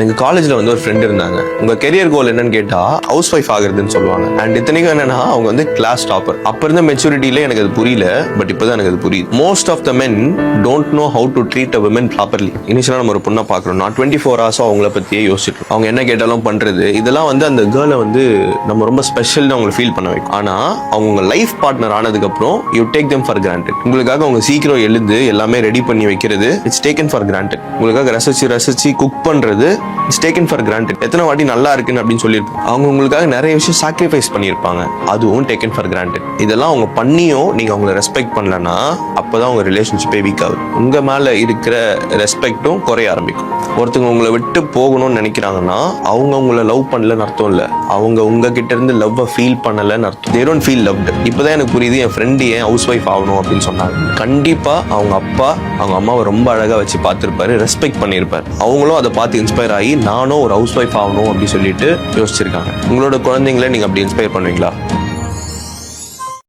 எங்க காலேஜ்ல வந்து ஒரு ஃப்ரெண்ட் இருந்தாங்க. உங்க கெரியர் கோல் என்னன்னு கேட்டா ஹவுஸ் ஒய்ஃப் ஆகுறதுன்னு சொல்லுவாங்க. அண்ட் இத்தனைக்கும் என்னன்னா அவங்க வந்து கிளாஸ் டாப்பர். அப்ப இருந்த மெச்சூரிட்டியில எனக்கு அது புரியல, பட் இப்பதான் எனக்கு அது புரியுது. Most of the men don't know how to treat a women properly. இனிஷியலா நம்ம ஒரு பொண்ணை பாக்குறோம், 24 hours அவங்கள பத்தியே யோசிச்சுட்டு அவங்க என்ன கேட்டாலும் பண்றது, இதெல்லாம் வந்து அந்த கேர்ளை வந்து நம்ம ரொம்ப ஸ்பெஷல்னு அவங்களை ஃபீல் பண்ண வைக்கும். ஆனா அவங்க லைஃப் பார்ட்னர் ஆனதுக்கு அப்புறம் you take them for granted. உங்களுக்காக அவங்க சீக்கிரம் எழுந்து எல்லாமே ரெடி பண்ணி வைக்கிறது இட்ஸ் டேக்கன் ஃபார் கிராண்டட். உங்களுக்காக ரசிச்சு குக் பண்றது இட்ஸ் டேக்கன் ஃபார் கிராண்டட். எத்தனை வாட்டி நல்லா இருக்குன்னு அப்படின்னு சொல்லியிருப்பாங்க. அவங்க உங்களுக்காக நிறைய விஷயம் சாக்ரிஃபைஸ் பண்ணியிருப்பாங்க, அதுவும் டேக்கன் ஃபார் கிராண்டட். இதெல்லாம் அவங்க பண்ணியும் நீங்க அவங்களை ரெஸ்பெக்ட் பண்ணலன்னா அப்பதான் உங்க ரிலேஷன்ஷிப்பே வீக் ஆகுது. உங்க மேல இருக்கிற ரெஸ்பெக்டும் குறைய ஆரம்பிக்கும். ஒருத்தவங்க உங்களை விட்டு போகணும்னு நினைக்கிறாங்கன்னா அவங்க உங்களை லவ் பண்ணலன்னு அர்த்தம் இல்ல, அவங்க உங்ககிட்ட இருந்து லவ் ஃபீல் பண்ணலன்னு அர்த்தம். they don't feel loved. இப்பதான் எனக்கு புரியுது என் ஃப்ரெண்டு ஏன் ஹவுஸ் ஒய்ஃப் ஆகணும் அப்படின்னு சொன்னாங்க. கண்டிப்பா அவங்க அப்பா அவங்க அம்மாவை ரொம்ப அழகா வச்சு பார்த்திருப்பாரு, ரெஸ்பெக்ட் பண்ணியிருப்பாரு. அவங்களும் அதை பார்த்து இன்ஸ்பயர் ஆகி நானும் ஒரு ஹவுஸ் ஒய்ஃப் ஆகணும் அப்படின்னு சொல்லிட்டு யோசிச்சிருக்காங்க. உங்களோட குழந்தைங்களை நீங்க அப்படி இன்ஸ்பயர் பண்ணுவீங்களா?